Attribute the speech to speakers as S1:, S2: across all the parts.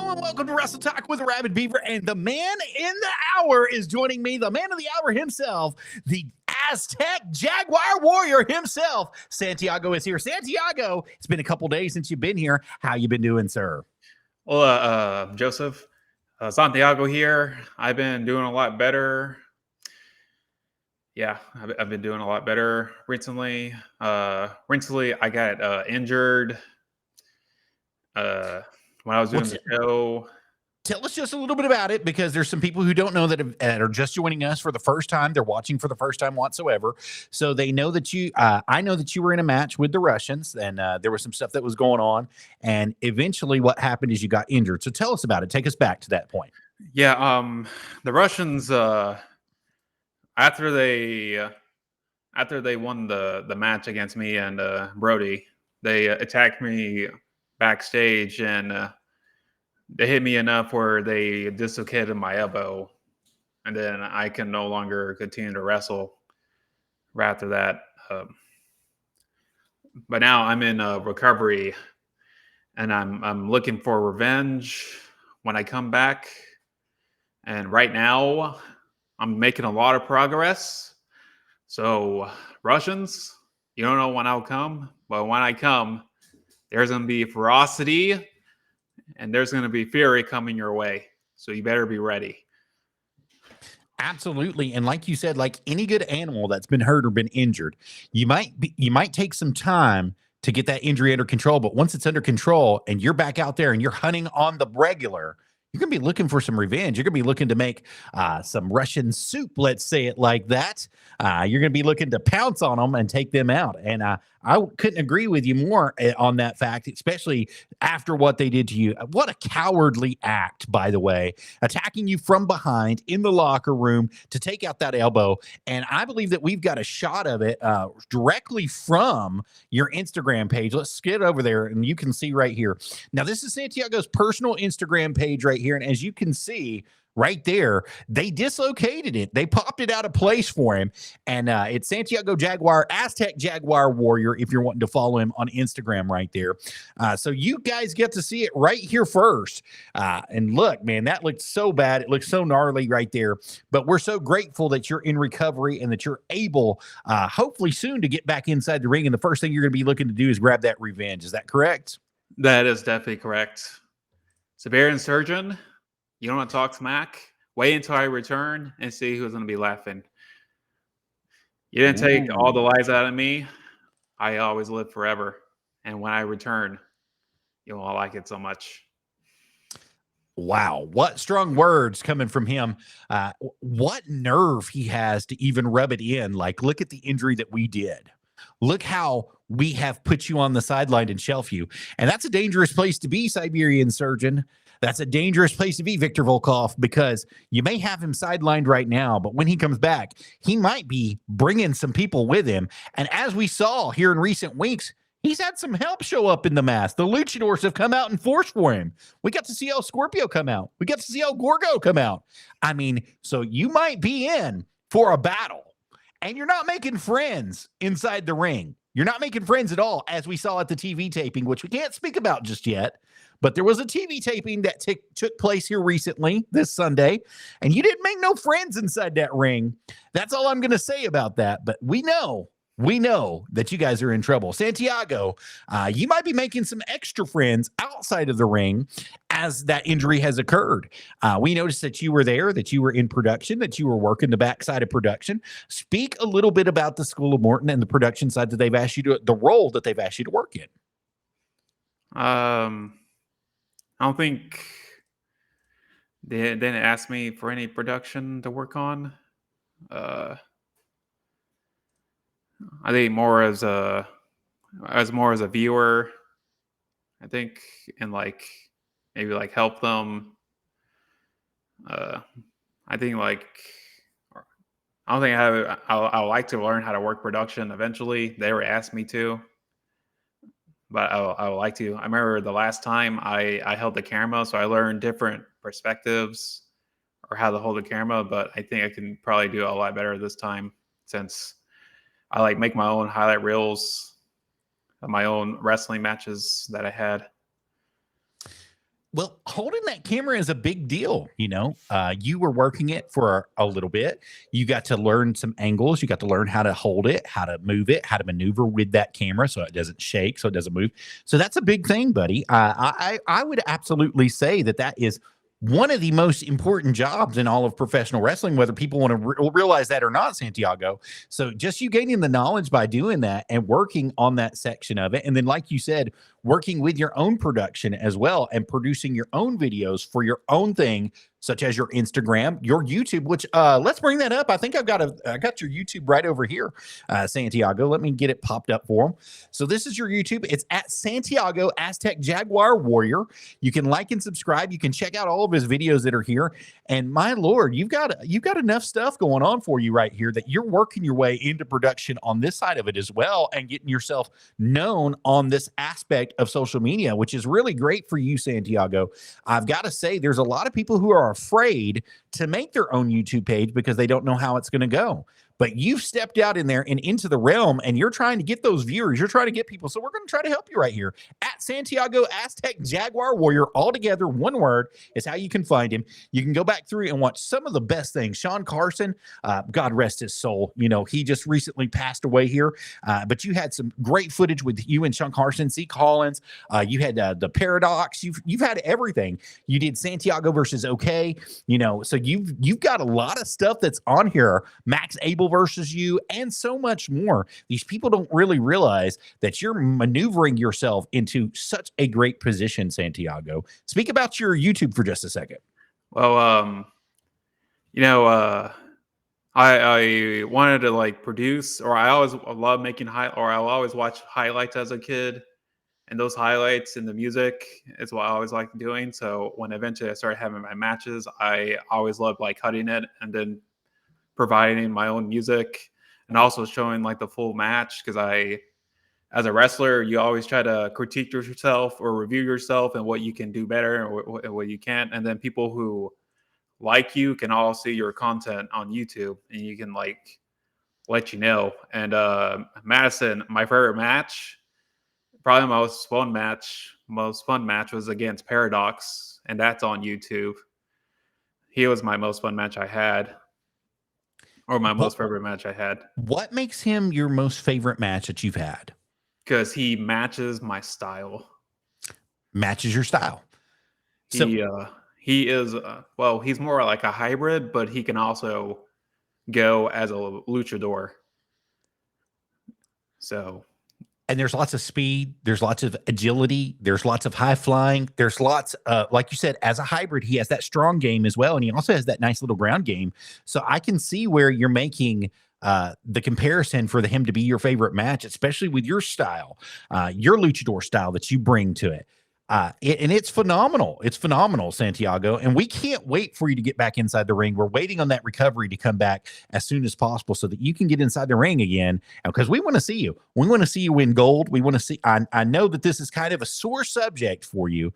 S1: Hello and welcome to Wrestle Talk with Arabbidb3aver, and the man in the hour is joining me, the man of the hour himself, the Aztec Jaguar Warrior himself. Santiago is here. Santiago, it's been a couple days since you've been here. How you been doing, sir?
S2: Well, Joseph, Santiago here. I've been doing a lot better. Yeah, I've been doing a lot better recently. Recently, I got injured when I was doing the show.
S1: Tell us just a little bit about it, because there's some people who don't know that are just joining us for the first time. They're watching for the first time whatsoever. So they know that I know that you were in a match with the Russians, and there was some stuff that was going on. And eventually what happened is you got injured. So tell us about it. Take us back to that point.
S2: Yeah, the Russians, after they won the match against me and Brody, they attacked me backstage, and they hit me enough where they dislocated my elbow, and then I can no longer continue to wrestle right after that. But now I'm in recovery, and I'm looking for revenge when I come back. And right now, I'm making a lot of progress. So Russians, you don't know when I'll come, but when I come, there's going to be ferocity and there's going to be fury coming your way. So you better be ready.
S1: Absolutely. And like you said, like any good animal that's been hurt or been injured, you might take some time to get that injury under control. But once it's under control and you're back out there and you're hunting on the regular, you're going to be looking for some revenge. You're going to be looking to make some Russian soup, let's say it like that. You're going to be looking to pounce on them and take them out. And I couldn't agree with you more on that fact, especially after what they did to you. What a cowardly act, by the way, attacking you from behind in the locker room to take out that elbow. And I believe that we've got a shot of it directly from your Instagram page. Let's get over there and you can see right here. Now, this is Santiago's personal Instagram page right here. And as you can see right there, they dislocated it. They popped it out of place for him. And it's Santiago Jaguar, Aztec Jaguar Warrior, if you're wanting to follow him on Instagram right there. So you guys get to see it right here first. And look, man, that looked so bad. It looks so gnarly right there. But we're so grateful that you're in recovery and that you're able, hopefully soon, to get back inside the ring. And the first thing you're going to be looking to do is grab that revenge. Is that correct?
S2: That is definitely correct. Siberian Surgeon, you don't want to talk smack? Wait until I return and see who's going to be laughing. You didn't take all the lies out of me. I always live forever. And when I return, you won't like it so much.
S1: Wow, what strong words coming from him. What nerve he has to even rub it in. Like, look at the injury that we did. Look how we have put you on the sideline and shelf you. And that's a dangerous place to be, Siberian Surgeon. That's a dangerous place to be, Victor Volkov, because you may have him sidelined right now, but when he comes back, he might be bringing some people with him. And as we saw here in recent weeks, he's had some help show up in the mask. The luchadors have come out in force for him. We got to see El Scorpio come out. We got to see El Gorgo come out. I mean, so you might be in for a battle, and you're not making friends inside the ring. You're not making friends at all, as we saw at the TV taping, which we can't speak about just yet. But there was a TV taping that took place here recently, this Sunday, and you didn't make no friends inside that ring. That's all I'm going to say about that. But we know that you guys are in trouble. Santiago, you might be making some extra friends outside of the ring as that injury has occurred. We noticed that you were there, that you were in production, that you were working the backside of production. Speak a little bit about the School of Morton and the production side that they've asked you to, the role that they've asked you to work in.
S2: I don't think they didn't ask me for any production to work on. I think more as a viewer, I think, and like maybe like help them. I think like I don't think I would like to learn how to work production eventually. They were asked me to, but I would like to. I remember the last time I held the camera, so I learned different perspectives or how to hold the camera, but I think I can probably do it a lot better this time since I like make my own highlight reels of my own wrestling matches that I had.
S1: Well, holding that camera is a big deal. You were working it for a little bit. You got to learn some angles. You got to learn how to hold it, how to move it, how to maneuver with that camera so it doesn't shake, so it doesn't move. So that's a big thing, buddy. I would absolutely say that is one of the most important jobs in all of professional wrestling, whether people want to realize that or not, Santiago. So just you gaining the knowledge by doing that and working on that section of it. And then, like you said, working with your own production as well and producing your own videos for your own thing, such as your Instagram, your YouTube, which let's bring that up. I think I got your YouTube right over here, Santiago. Let me get it popped up for them. So this is your YouTube. It's at Santiago Aztec Jaguar Warrior. You can like and subscribe. You can check out all of his videos that are here. And my Lord, you've got enough stuff going on for you right here that you're working your way into production on this side of it as well and getting yourself known on this aspect of social media, which is really great for you, Santiago. I've got to say, there's a lot of people who are afraid to make their own YouTube page because they don't know how it's going to go. But you've stepped out in there and into the realm, and you're trying to get those viewers. You're trying to get people. So we're going to try to help you right here at Santiago Aztec Jaguar Warrior. All together, one word is how you can find him. You can go back through and watch some of the best things. Sean Carson, God rest his soul. He just recently passed away here. But you had some great footage with you and Sean Carson, C. Collins. You had the Paradox. You've had everything. You did Santiago versus OK. So you've got a lot of stuff that's on here. Max Abel versus you, and so much more. These people don't really realize that you're maneuvering yourself into such a great position, Santiago. Speak about your YouTube for just a second.
S2: Well, I wanted to like produce, or I always love making I'll always watch highlights as a kid, and those highlights and the music is what I always liked doing. So when eventually I started having my matches, I always loved like cutting it and then providing my own music and also showing like the full match, because as a wrestler, you always try to critique yourself or review yourself and what you can do better and what you can't. And then people who like you can all see your content on YouTube, and you can like let you know. And Madison, my favorite match, probably my most fun match was against Paradox, and that's on YouTube. He was my most fun match I had. Or my most favorite match I had.
S1: What makes him your most favorite match that you've had?
S2: Because he matches my style.
S1: Matches your style.
S2: He is, he's more like a hybrid, but he can also go as a luchador. So.
S1: And there's lots of speed. There's lots of agility. There's lots of high flying. There's lots, like you said, as a hybrid, he has that strong game as well. And he also has that nice little ground game. So I can see where you're making the comparison for him to be your favorite match, especially with your style, your luchador style that you bring to it. And it's phenomenal. It's phenomenal, Santiago. And we can't wait for you to get back inside the ring. We're waiting on that recovery to come back as soon as possible so that you can get inside the ring again. Because we want to see you. We want to see you win gold. We want to see. I know that this is kind of a sore subject for you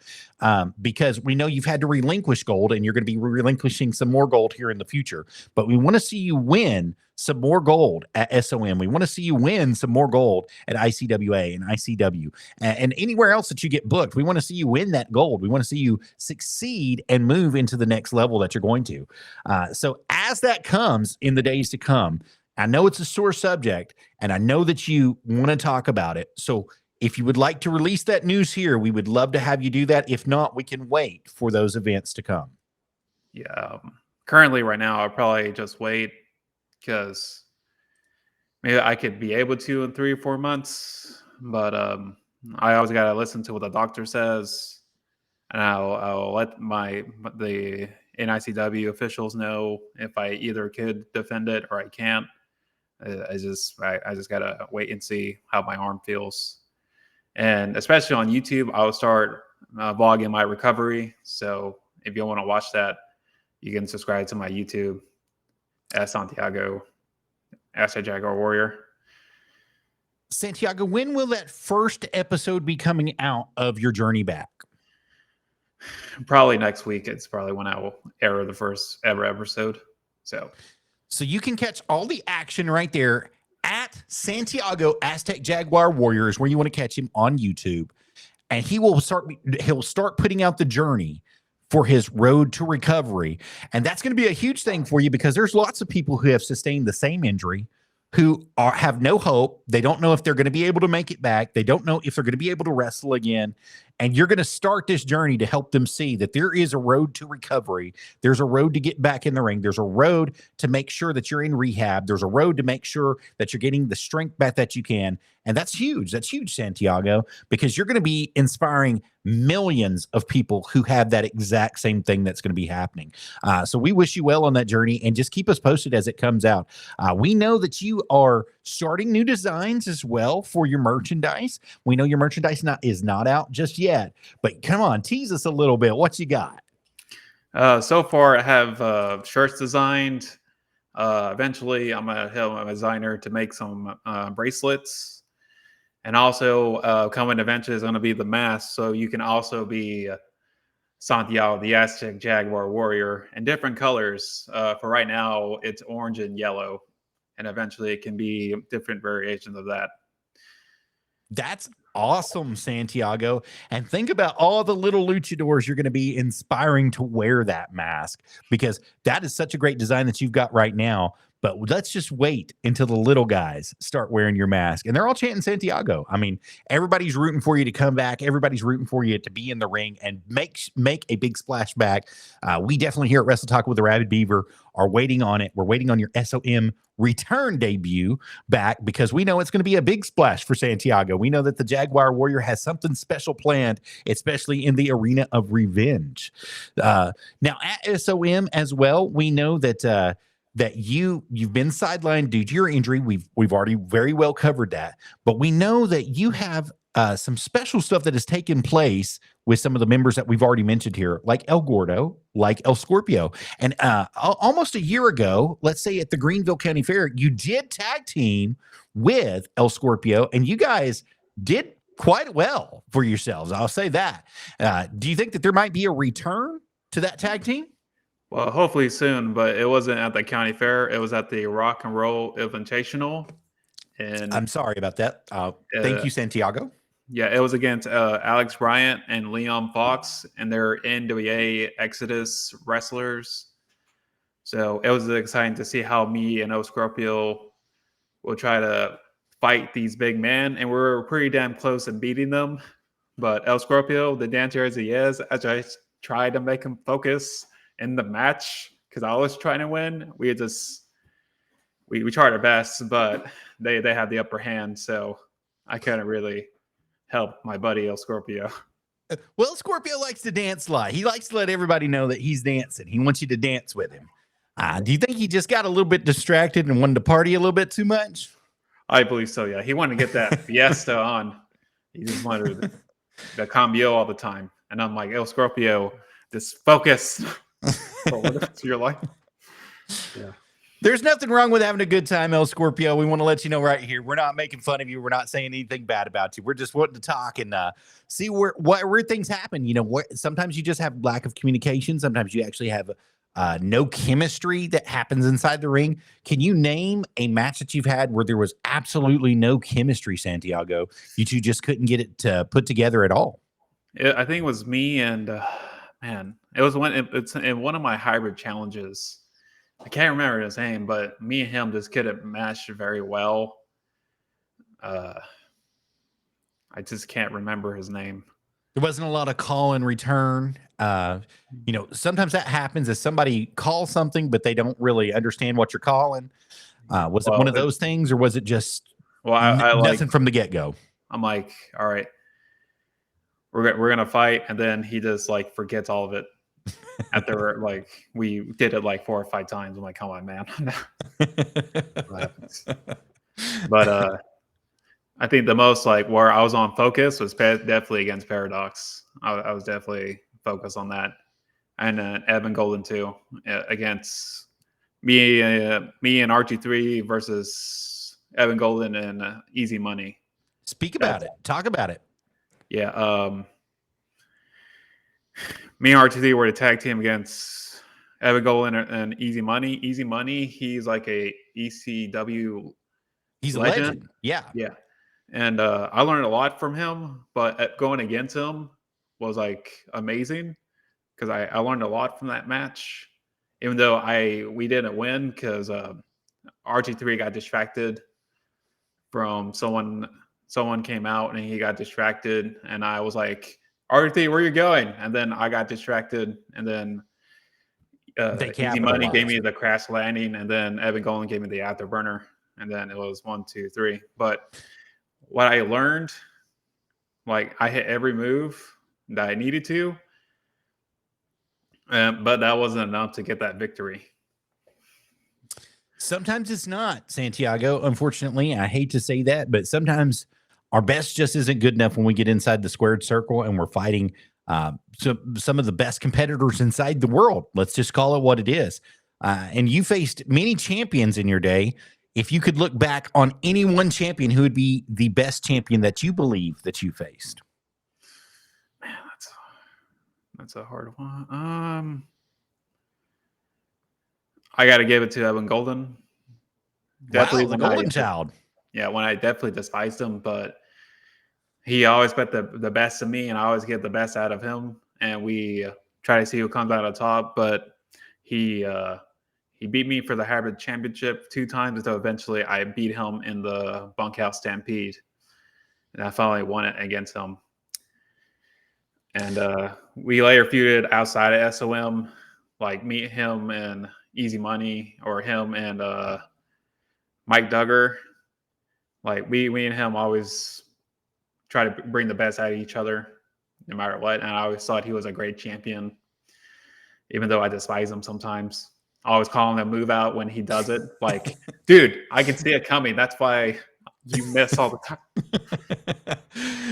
S1: because we know you've had to relinquish gold, and you're going to be relinquishing some more gold here in the future. But we want to see you win some more gold at SOM. We want to see you win some more gold at ICWA and ICW and anywhere else that you get booked. We want to see you win that gold. We want to see you succeed and move into the next level that you're going to. So as that comes in the days to come, I know it's a sore subject, and I know that you want to talk about it. So if you would like to release that news here, we would love to have you do that. If not, we can wait for those events to come.
S2: Yeah. Currently right now, I'll probably just wait, because maybe I could be able to in 3 or 4 months, but I always got to listen to what the doctor says, and I'll let the NICW officials know if I either could defend it or I can't. I just got to wait and see how my arm feels. And especially on YouTube, I'll start vlogging my recovery. So if you want to watch that, you can subscribe to my YouTube at Santiago, Aztec Jaguar Warrior.
S1: Santiago, when will that first episode be coming out of your journey back?
S2: Probably next week. It's probably when I will air the first ever episode. So
S1: you can catch all the action right there at Santiago Aztec Jaguar Warriors, where you want to catch him on YouTube. and he'll start putting out the journey for his road to recovery. And that's going to be a huge thing for you, because there's lots of people who have sustained the same injury, who have no hope. They don't know if they're going to be able to make it back. They don't know if they're going to be able to wrestle again. And you're going to start this journey to help them see that there is a road to recovery. There's a road to get back in the ring. There's a road to make sure that you're in rehab. There's a road to make sure that you're getting the strength back that you can. And that's huge. That's huge, Santiago, because you're going to be inspiring millions of people who have that exact same thing that's going to be happening. So we wish you well on that journey, and just keep us posted as it comes out. We know that you are starting new designs as well for your merchandise. We know your merchandise is not out just yet, but come on, tease us a little bit. What you got?
S2: So far, I have shirts designed. Eventually, I'm going to help my designer to make some bracelets. And also, coming eventually is going to be the mask. So you can also be Santiago, the Aztec Jaguar Warrior, in different colors. For right now, it's orange and yellow. And eventually, it can be different variations of that.
S1: That's awesome, Santiago. And think about all the little luchadors you're going to be inspiring to wear that mask, because that is such a great design that you've got right now. But let's just wait until the little guys start wearing your mask. And they're all chanting Santiago. I mean, everybody's rooting for you to come back. Everybody's rooting for you to be in the ring and make a big splash back. We definitely here at Wrestle Talk with the Arabbidb3aver are waiting on it. We're waiting on your SOM return debut back, because we know it's going to be a big splash for Santiago. We know that the Jaguar Warrior has something special planned, especially in the arena of revenge. Now at SOM as well, we know that that you've been sidelined due to your injury. We've already very well covered that, but we know that you have some special stuff that has taken place with some of the members that we've already mentioned here, like El Gordo, like El Scorpio. And almost a year ago, let's say at the Greenville County Fair, you did tag team with El Scorpio, and you guys did quite well for yourselves. I'll say that. Do you think that there might be a return to that tag team?
S2: Well, hopefully soon, but it wasn't at the county fair. It was at the Rock and Roll Invitational. And
S1: I'm sorry about that. Thank you, Santiago.
S2: Yeah, it was against Alex Bryant and Leon Fox, and they're NWA Exodus wrestlers. So it was exciting to see how me and El Scorpio will try to fight these big men. And we're pretty damn close in beating them. But El Scorpio, the dancer as he is, as I tried to make him focus in the match, because I was trying to win. We tried our best, but they had the upper hand, so I couldn't really help my buddy El Scorpio.
S1: Well, Scorpio likes to dance live. He likes to let everybody know that he's dancing. He wants you to dance with him. Do you think he just got a little bit distracted and wanted to party a little bit too much?
S2: I believe so, yeah. He wanted to get that fiesta on. He just wanted the cambio all the time. And I'm like, El Scorpio, just focus. To your life. Yeah.
S1: There's nothing wrong with having a good time, El Scorpio. We want to let you know right here. We're not making fun of you. We're not saying anything bad about you. We're just wanting to talk and see where things happen. You know, sometimes you just have lack of communication. Sometimes you actually have no chemistry that happens inside the ring. Can you name a match that you've had where there was absolutely no chemistry, Santiago? You two just couldn't get it to put together at all.
S2: I think it was me and man, it was it's in one of my hybrid challenges. I can't remember his name, but me and him just couldn't match very well. I just can't remember his name.
S1: There wasn't a lot of call and return. You know, sometimes that happens as somebody calls something, but they don't really understand what you're calling. Was it one of those things, or was it just nothing from the get-go?
S2: I'm like, all right, we're gonna fight, and then he just like forgets all of it. After like we did it like 4 or 5 times. I'm like, come on, man. But I think the most like where I was on focus was definitely against Paradox. I was definitely focused on that, and Evan Golden too, against me and RG3 versus Evan Golden and Easy Money.
S1: Speak about it. Talk about it.
S2: Yeah. Me and RG3 were the tag team against Evan Golden and Easy Money. Easy Money, he's like a ECW.
S1: He's legend. A legend. Yeah.
S2: Yeah. And I learned a lot from him, but going against him was like amazing because I learned a lot from that match. Even though we didn't win because RG3 got distracted from someone. Someone came out and he got distracted, and I was like, RG3, where you going? And then I got distracted, and then
S1: They
S2: Easy Money gave
S1: capitalized.
S2: me the crash landing, and then Evan Golden gave me the afterburner, and then it was 1, 2, 3. But what I learned, like I hit every move that I needed to, but that wasn't enough to get that victory.
S1: Sometimes it's not, Santiago. Unfortunately, I hate to say that, but sometimes our best just isn't good enough when we get inside the squared circle and we're fighting some of the best competitors inside the world. Let's just call it what it is. And you faced many champions in your day. If you could look back on any one champion, who would be the best champion that you believe that you faced?
S2: Man, that's a hard one. I got to give it to Evan Golden.
S1: Definitely the golden child.
S2: Yeah, when I definitely despised him, but he always bet the best of me, and I always get the best out of him. And we try to see who comes out on top. But he beat me for the hybrid championship 2 times until eventually I beat him in the bunkhouse stampede, and I finally won it against him. And we later feuded outside of SOM, like meet him and Easy Money, or him and Mike Duggar. Like we and him always try to bring the best out of each other, no matter what. And I always thought he was a great champion, even though I despise him sometimes. I always call him a move out when he does it. Like, dude, I can see it coming. That's why you miss all the time.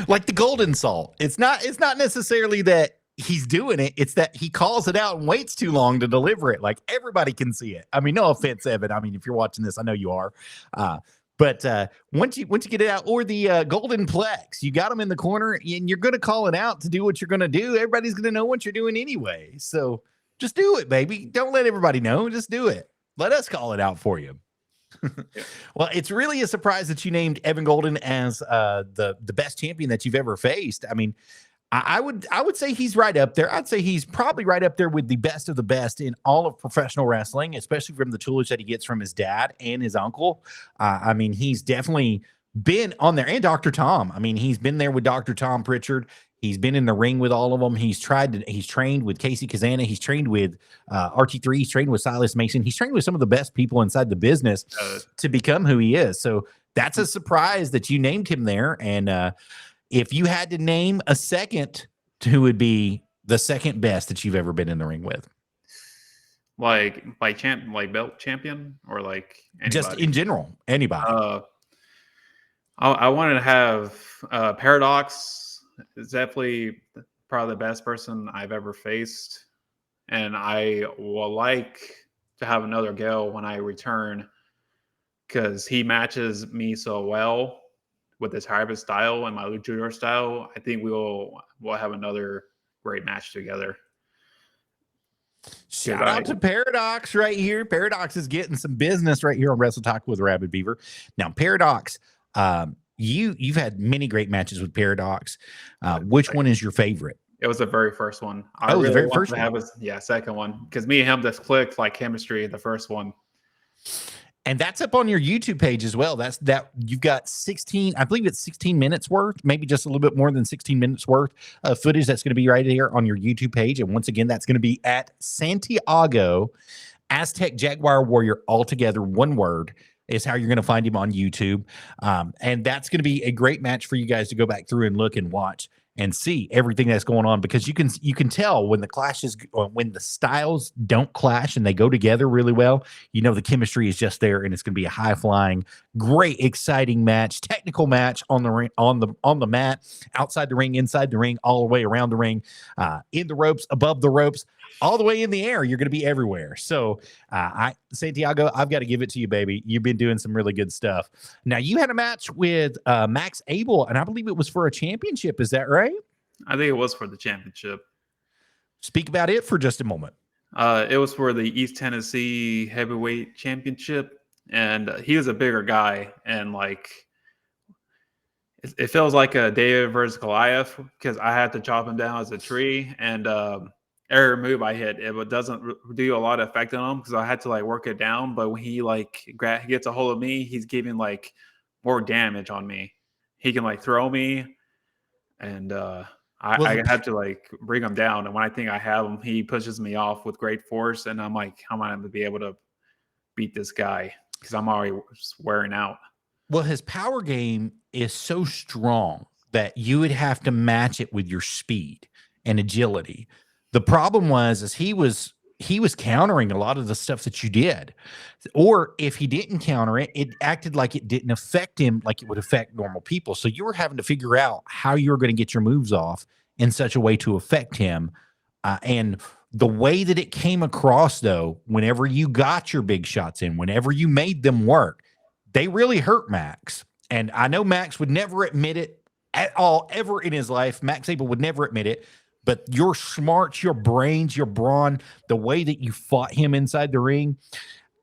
S1: Like the golden salt. It's not necessarily that he's doing it. It's that he calls it out and waits too long to deliver it. Like everybody can see it. I mean, no offense, Evan. I mean, if you're watching this, I know you are. But once you get it out, or the golden plex, you got them in the corner and you're going to call it out to do what you're going to do. Everybody's going to know what you're doing anyway. So just do it, baby. Don't let everybody know. Just do it. Let us call it out for you. Well, it's really a surprise that you named Evan Golden as the best champion that you've ever faced. I mean, I would say he's right up there. I'd say he's probably right up there with the best of the best in all of professional wrestling, especially from the tools that he gets from his dad and his uncle. I mean, he's definitely been on there. And Dr. Tom. I mean, he's been there with Dr. Tom Pritchard. He's been in the ring with all of them. He's trained with Casey Kazana. He's trained with RT3. He's trained with Silas Mason. He's trained with some of the best people inside the business to become who he is. So that's a surprise that you named him there. And if you had to name a second, who would be the second best that you've ever been in the ring with?
S2: Like belt champion, or like anybody?
S1: Just in general, anybody.
S2: I wanted to have Paradox. Is definitely probably the best person I've ever faced, and I will like to have another go when I return, because he matches me so well with his hybrid style and my luchador style. I think we'll have another great match together.
S1: Shout out to Paradox right here. Paradox is getting some business right here on Wrestle Talk with Arabbidb3aver. Now, Paradox, you've had many great matches with Paradox. Which one is your favorite?
S2: It was the very first one.
S1: The very first one.
S2: Second one, because me and him just clicked like chemistry. The first one.
S1: And that's up on your YouTube page as well. You've got 16, I believe it's 16 minutes worth, maybe just a little bit more than 16 minutes worth of footage that's going to be right here on your YouTube page. And once again, that's going to be at Santiago, Aztec Jaguar Warrior, all together, one word, is how you're going to find him on YouTube. And that's going to be a great match for you guys to go back through and look and watch and see everything that's going on, because you can tell when the styles don't clash and they go together really well. You know, the chemistry is just there, and it's going to be a high flying, great, exciting match, technical match on the ring, on the mat, outside the ring, inside the ring, all the way around the ring, in the ropes, above the ropes, all the way in the air. You're going to be everywhere. So Santiago, I've got to give it to you, baby. You've been doing some really good stuff. Now, you had a match with Max Abel, and I believe it was for a championship. Is that right?
S2: I think it was for the championship.
S1: Speak about it for just a moment.
S2: It was for the East Tennessee Heavyweight Championship, and he was a bigger guy, and like it feels like a David versus Goliath because I had to chop him down as a tree, and every move I hit, it doesn't do a lot of effect on him because I had to like work it down. But when he like he gets a hold of me, he's giving like more damage on me. He can like throw me, and I have to like bring him down. And when I think I have him, he pushes me off with great force, and I'm like, how am I going to be able to beat this guy? Because I'm already wearing out.
S1: Well, his power game is so strong that you would have to match it with your speed and agility. The problem is he was countering a lot of the stuff that you did. Or if he didn't counter it, it acted like it didn't affect him like it would affect normal people. So you were having to figure out how you were going to get your moves off in such a way to affect him. And the way that it came across, though, whenever you got your big shots in, whenever you made them work, they really hurt Max. And I know Max would never admit it at all, ever in his life. Max Abel would never admit it. But your smarts, your brains, your brawn, the way that you fought him inside the ring,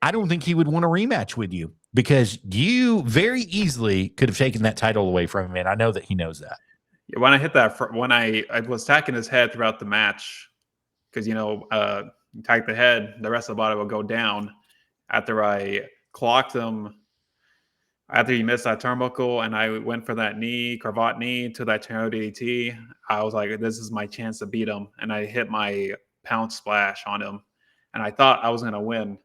S1: I don't think he would want a rematch with you because you very easily could have taken that title away from him. And I know that he knows that.
S2: When I hit that, when I was attacking his head throughout the match, because, you attack the head, the rest of the body will go down. After I clocked him, after he missed that turnbuckle and I went for that cravat knee to that tornado DDT, I was like, this is my chance to beat him. And I hit my pound splash on him. And I thought I was going to win.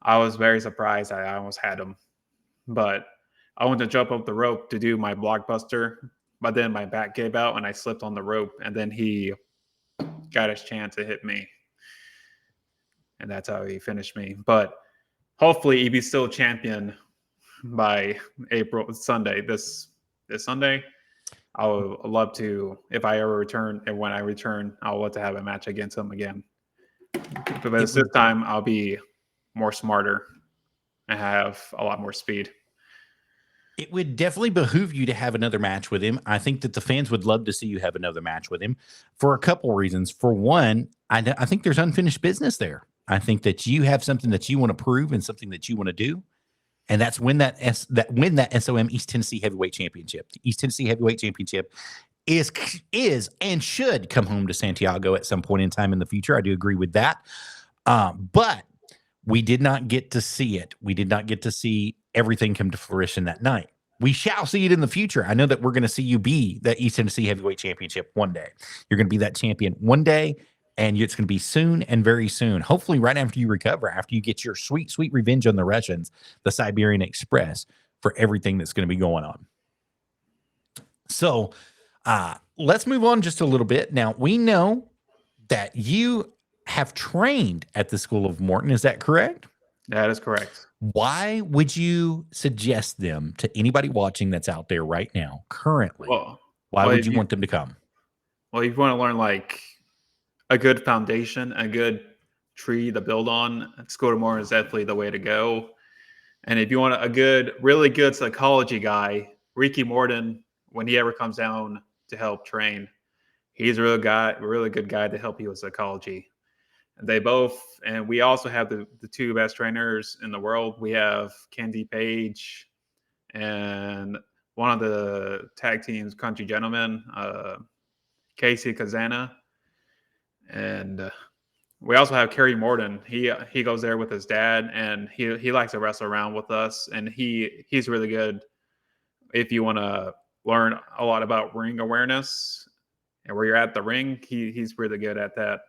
S2: I was very surprised I almost had him. But I went to jump up the rope to do my blockbuster. But then my back gave out and I slipped on the rope. And then he got his chance to hit me. And that's how he finished me. But hopefully he'd be still champion by Sunday, this Sunday. I would love to, if I ever return, and when I return, I would love to have a match against him again. But this time, I'll be more smarter and have a lot more speed.
S1: It would definitely behoove you to have another match with him. I think that the fans would love to see you have another match with him for a couple reasons. For one, I think there's unfinished business there. I think that you have something that you want to prove and something that you want to do. And that's win that SOM East Tennessee Heavyweight Championship. The East Tennessee Heavyweight Championship is and should come home to Santiago at some point in time in the future. I do agree with that. But we did not get to see it. We did not get to see everything come to fruition that night. We shall see it in the future. I know that we're going to see you be the East Tennessee Heavyweight Championship one day. You're going to be that champion one day. And it's going to be soon and very soon. Hopefully right after you recover, after you get your sweet, sweet revenge on the Russians, the Siberian Express, for everything that's going to be going on. So let's move on just a little bit. Now, we know that you have trained at the School of Morton. Is that correct?
S2: That is correct.
S1: Why would you suggest them to anybody watching that's out there right now, currently? Why would you want them to come?
S2: Well, if you want to learn like a good foundation, a good tree to build on, School of Morton is definitely the way to go. And if you want a really good psychology guy, Ricky Morton, when he ever comes down to help train, he's a really good guy to help you with psychology. And we also have the two best trainers in the world. We have Candy Page and one of the tag team's country gentlemen, Casey Kazana. And we also have Kerry Morton. He goes there with his dad, and he likes to wrestle around with us. And he's really good if you want to learn a lot about ring awareness and where you're at the ring. He's really good at that.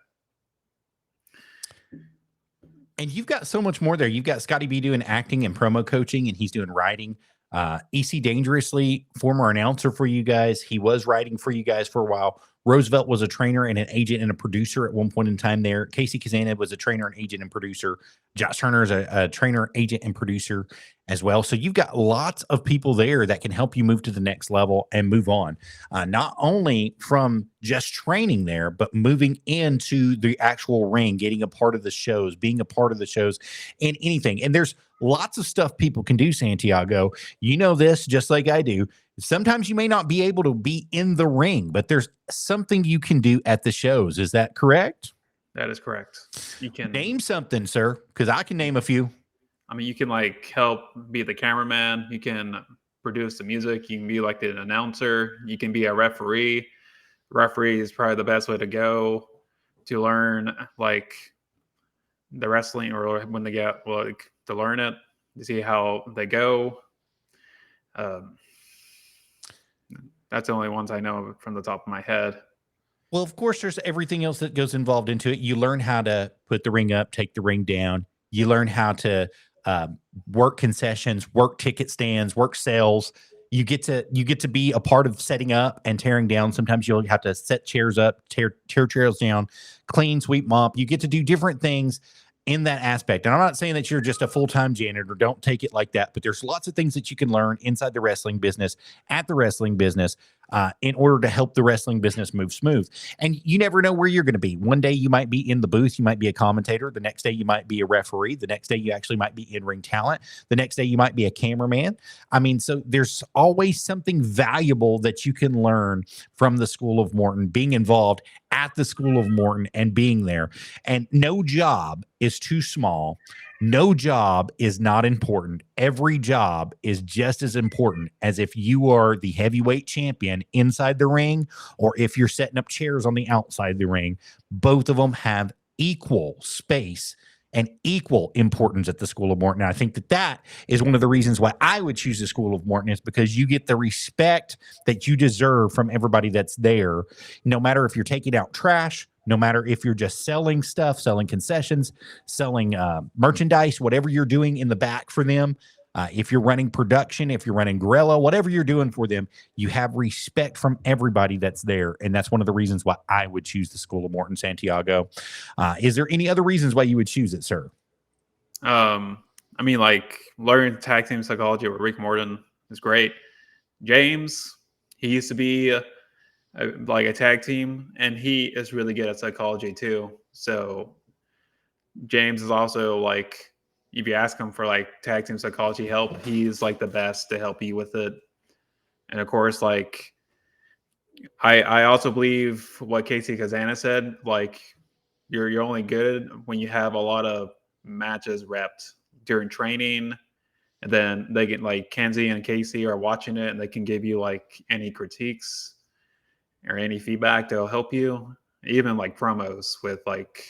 S1: And you've got so much more there. You've got Scotty B doing acting and promo coaching, and he's doing writing. EC Dangerously, former announcer for you guys. He was writing for you guys for a while. Roosevelt was a trainer and an agent and a producer at one point in time there. Casey Kazana was a trainer, an agent, and producer. Josh Turner is a trainer, agent, and producer as well. So you've got lots of people there that can help you move to the next level and move on. Not only from just training there, but moving into the actual ring, getting a part of the shows, being a part of the shows, and anything. And there's lots of stuff people can do, Santiago. You know this just like I do. Sometimes you may not be able to be in the ring, but there's something you can do at the shows. Is that correct?
S2: That is correct. You can
S1: name something, sir, because I can name a few.
S2: I mean, you can like help be the cameraman. You can produce the music. You can be like an announcer. You can be a referee. Referee is probably the best way to go to learn like the wrestling, or when they get like to learn it, to see how they go. That's the only ones I know from the top of my head.
S1: Well, of course, there's everything else that goes involved into it. You learn how to put the ring up, take the ring down. You learn how to work concessions, work ticket stands, work sales. You get to be a part of setting up and tearing down. Sometimes you'll have to set chairs up, tear chairs down, clean, sweep, mop. You get to do different things in that aspect. And I'm not saying that you're just a full-time janitor. Don't take it like that. But there's lots of things that you can learn inside the wrestling business, at the wrestling business, in order to help the wrestling business move smooth. And you never know where you're going to be. One day you might be in the booth. You might be a commentator. The next day you might be a referee. The next day you actually might be in-ring talent. The next day you might be a cameraman. I mean, so there's always something valuable that you can learn from the School of Morton, being involved at the School of Morton and being there. And no job is too small. No job is not important. Every job is just as important as if you are the heavyweight champion inside the ring, or if you're setting up chairs on the outside of the ring. Both of them have equal space and equal importance at the School of Morton. And I think that is one of the reasons why I would choose the School of Morton, is because you get the respect that you deserve from everybody that's there, no matter if you're taking out trash, no matter if you're just selling stuff, selling concessions, selling merchandise, whatever you're doing in the back for them. If you're running production, if you're running gorilla, whatever you're doing for them, you have respect from everybody that's there. And that's one of the reasons why I would choose the School of Morton, Santiago. Is there any other reasons why you would choose it, sir?
S2: I mean, like learning tag team psychology with Rick Morton is great. James, he used to be like a tag team, and he is really good at psychology too. So James is also like, if you ask him for like tag team psychology help, he's like the best to help you with it. And of course, like I also believe what Casey Kazana said, like you're only good when you have a lot of matches repped during training. And then they get like Kenzie and Casey are watching it, and they can give you like any critiques or any feedback that'll help you. Even like promos with like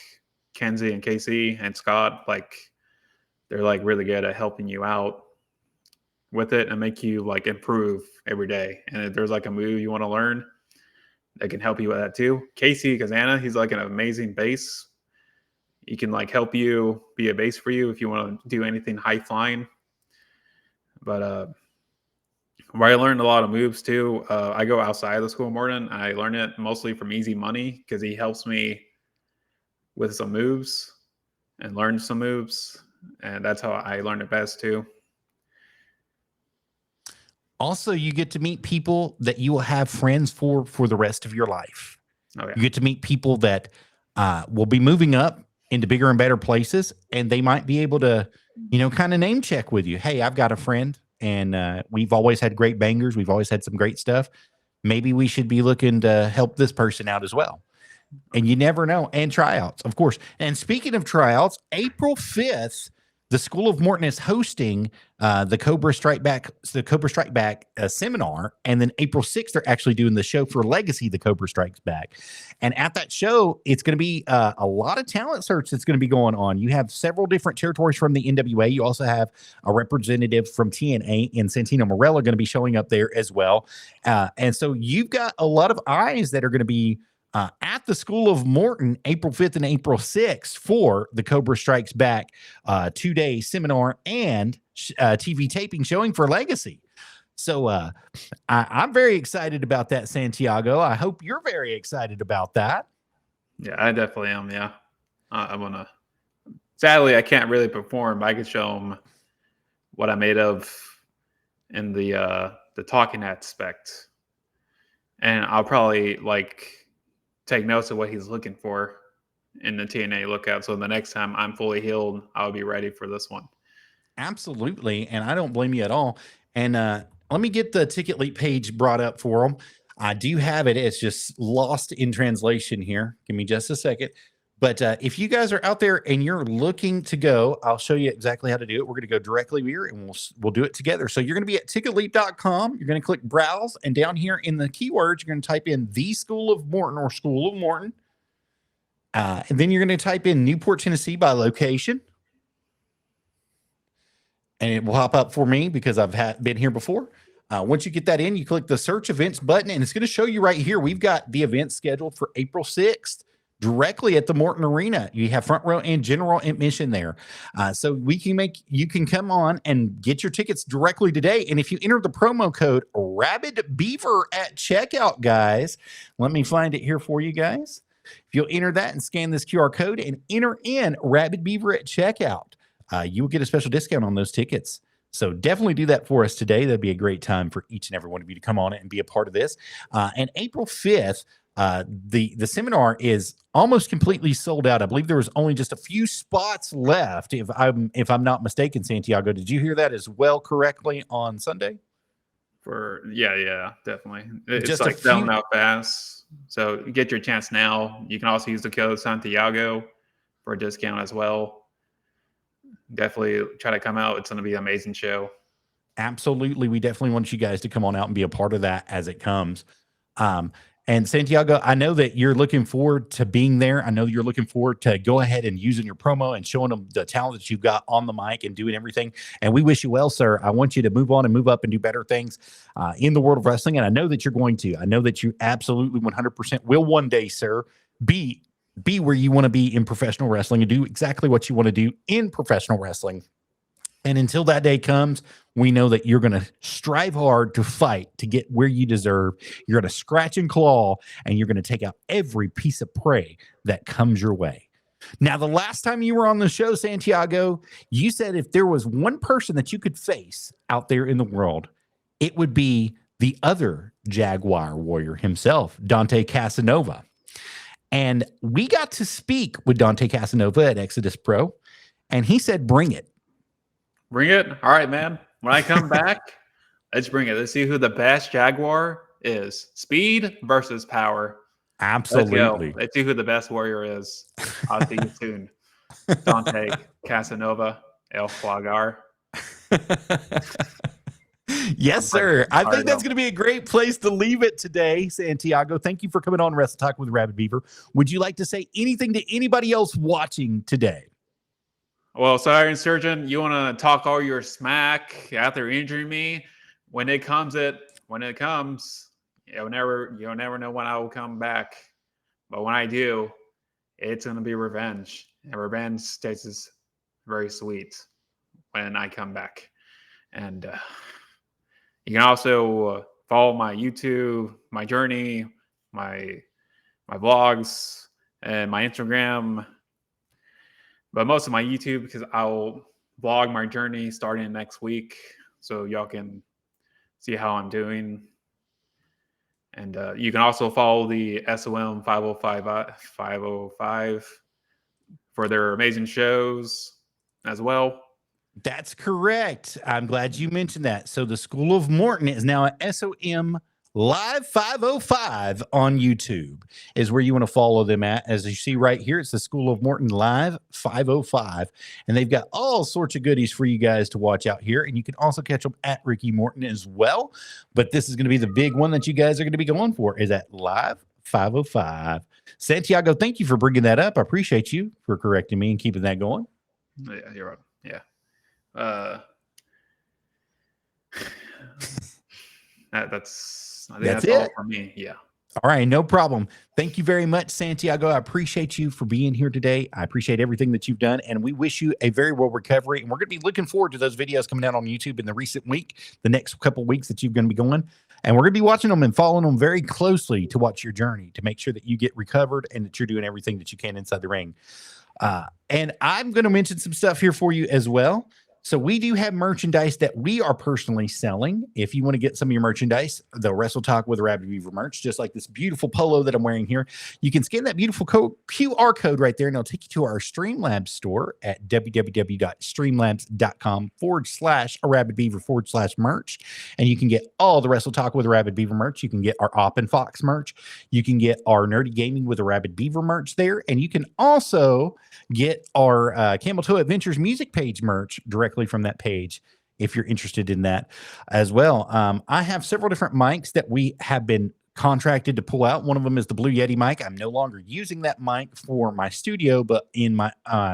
S2: Kenzie and Casey and Scott, like they're like really good at helping you out with it and make you like improve every day. And if there's like a move you want to learn, they can help you with that too. Casey Kazana, he's like an amazing bass. He can like help you be a bass for you if you want to do anything high flying. But where I learned a lot of moves too, I go outside of the School of Morton. I learn it mostly from Easy Money, because he helps me with some moves and learn some moves. And that's how I learned it best too.
S1: Also, you get to meet people that you will have friends for the rest of your life.
S2: Oh, yeah.
S1: You get to meet people that will be moving up into bigger and better places, and they might be able to, kind of name check with you. Hey, I've got a friend, and we've always had great bangers. We've always had some great stuff. Maybe we should be looking to help this person out as well. And you never know. And tryouts, of course. And speaking of tryouts, April 5th, the School of Morton is hosting the Cobra Strike Back seminar. And then April 6th, they're actually doing the show for Legacy, the Cobra Strikes Back. And at that show, it's going to be a lot of talent search that's going to be going on. You have several different territories from the NWA. You also have a representative from TNA in Santino Morella going to be showing up there as well. And so you've got a lot of eyes that are going to be at the School of Morton, April 5th and April 6th for the Cobra Strikes Back 2-day seminar and TV taping showing for Legacy. So I'm very excited about that, Santiago. I hope you're very excited about that.
S2: Yeah, I definitely am. Yeah. I'm going to, sadly, I can't really perform, but I can show them what I'm made of in the talking aspect. And I'll probably take notes of what he's looking for in the TNA lookout. So the next time I'm fully healed, I'll be ready for this one.
S1: Absolutely. And I don't blame you at all. And let me get the Ticket Leap page brought up for them. I do have it. It's just lost in translation here. Give me just a second. But if you guys are out there and you're looking to go, I'll show you exactly how to do it. We're going to go directly here and we'll do it together. So you're going to be at ticketleap.com. You're going to click browse, and down here in the keywords, you're going to type in the School of Morton or School of Morton. And then you're going to type in Newport, Tennessee by location. And it will pop up for me because I've been here before. Once you get that in, you click the search events button, and it's going to show you right here. We've got the event scheduled for April 6th. Directly at the Morton Arena. You have front row and general admission there. So you can come on and get your tickets directly today. And if you enter the promo code Arabbidb3aver at checkout, guys, let me find it here for you guys. If you'll enter that and scan this QR code and enter in Arabbidb3aver at checkout, you will get a special discount on those tickets. So definitely do that for us today. That'd be a great time for each and every one of you to come on it and be a part of this. And April 5th, the seminar is almost completely sold out. I believe there was only just a few spots left, if I'm not mistaken. Santiago, did you hear that as well correctly on Sunday?
S2: Yeah, definitely. It's
S1: just
S2: like selling out fast. So get your chance now. You can also use the code Santiago for a discount as well. Definitely try to come out. It's going to be an amazing show.
S1: Absolutely. We definitely want you guys to come on out and be a part of that as it comes. And Santiago, I know that you're looking forward to being there. I know you're looking forward to go ahead and using your promo and showing them the talent that you've got on the mic and doing everything. And we wish you well, sir. I want you to move on and move up and do better things in the world of wrestling. And I know that you're going to. I know that you absolutely 100% will one day, sir, be where you want to be in professional wrestling and do exactly what you want to do in professional wrestling. And until that day comes, we know that you're going to strive hard to fight to get where you deserve. You're going to scratch and claw, and you're going to take out every piece of prey that comes your way. Now, the last time you were on the show, Santiago, you said if there was one person that you could face out there in the world, it would be the other Jaguar Warrior himself, Dante Casanova. And we got to speak with Dante Casanova at Exodus Pro, and he said, bring it.
S2: Bring it. All right, man. When I come back, let's bring it. Let's see who the best Jaguar is. Speed versus power.
S1: Absolutely.
S2: Let's see who the best warrior is. I'll see you soon. Dante Casanova, El Flagar.
S1: Yes, sir. I think that's going to be a great place to leave it today, Santiago. Thank you for coming on Wrestle Talk with Arabbidb3aver. Would you like to say anything to anybody else watching today?
S2: Well, sorry, Surgeon, you want to talk all your smack after injuring me? When it comes, you'll never know when I will come back. But when I do, it's going to be revenge. And revenge tastes very sweet when I come back. And you can also follow my YouTube, my journey, my vlogs, and my Instagram. But most of my YouTube, because I'll vlog my journey starting next week, so y'all can see how I'm doing. And you can also follow the SOM 505 for their amazing shows as well.
S1: That's correct. I'm glad you mentioned that. So the School of Morton is now at SOM Live 505 on YouTube is where you want to follow them at. As you see right here, it's the School of Morton Live 505. And they've got all sorts of goodies for you guys to watch out here. And you can also catch them at Ricky Morton as well. But this is going to be the big one that you guys are going to be going for, is at Live 505. Santiago, thank you for bringing that up. I appreciate you for correcting me and keeping that going.
S2: Yeah, you're right. Yeah. That's all for me. Yeah.
S1: All right. No problem. Thank you very much, Santiago. I appreciate you for being here today. I appreciate everything that you've done, and we wish you a very well recovery. And we're going to be looking forward to those videos coming out on YouTube in the recent week, the next couple of weeks that you're going to be going. And we're going to be watching them and following them very closely to watch your journey to make sure that you get recovered and that you're doing everything that you can inside the ring. And I'm going to mention some stuff here for you as well. So we do have merchandise that we are personally selling. If you want to get some of your merchandise, the Wrestle Talk with Arabbidb3aver merch, just like this beautiful polo that I'm wearing here, you can scan that beautiful QR code right there, and it'll take you to our Streamlabs store at www.streamlabs.com/Arabbidb3aver/merch. And you can get all the Wrestle Talk with Arabbidb3aver merch. You can get our Op and Fox merch. You can get our Nerdy Gaming with Arabbidb3aver merch there. And you can also get our Camel Toe Adventures music page merch directly from that page if you're interested in that as well. I have several different mics that we have been contracted to pull out. One of them is the Blue Yeti mic. I'm no longer using that mic for my studio, but in my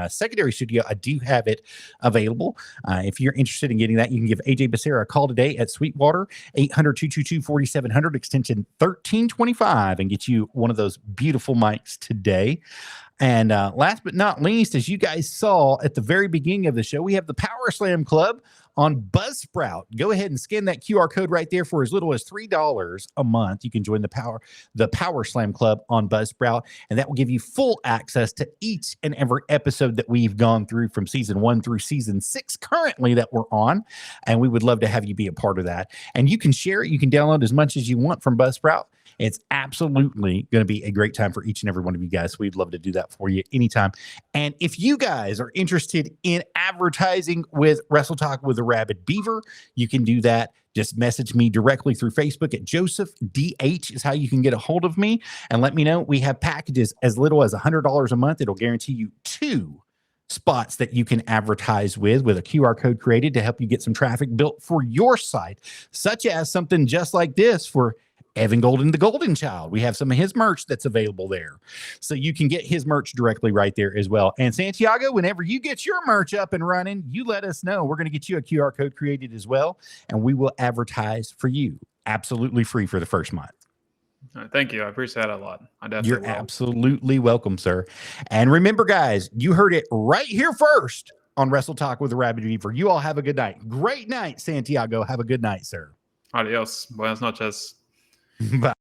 S1: secondary studio, I do have it available. If you're interested in getting that, you can give AJ Becerra a call today at Sweetwater, 800-222-4700, extension 1325, and get you one of those beautiful mics today. And last but not least, as you guys saw at the very beginning of the show, we have the Power Slam Club on Buzzsprout. Go ahead and scan that QR code right there for as little as $3 a month. You can join the Power Slam Club on Buzzsprout, and that will give you full access to each and every episode that we've gone through from season 1 through season 6 currently that we're on. And we would love to have you be a part of that. And you can share it. You can download as much as you want from Buzzsprout. It's absolutely going to be a great time for each and every one of you guys. We'd love to do that for you anytime. And if you guys are interested in advertising with Wrestle Talk with Arabbidb3aver, you can do that. Just message me directly through Facebook at Joseph DH is how you can get a hold of me, and let me know. We have packages as little as $100 a month. It'll guarantee you 2 spots that you can advertise with a QR code created to help you get some traffic built for your site, such as something just like this for Evan Golden, the Golden Child. We have some of his merch that's available there. So you can get his merch directly right there as well. And Santiago, whenever you get your merch up and running, you let us know. We're going to get you a QR code created as well, and we will advertise for you absolutely free for the first month.
S2: Thank you. I appreciate that a lot. I definitely
S1: You're absolutely welcome, sir. And remember, guys, you heard it right here first on Wrestle Talk with Arabbidb3aver. You all have a good night. Great night, Santiago. Have a good night, sir.
S2: Adios. Buenas noches.
S1: Bye.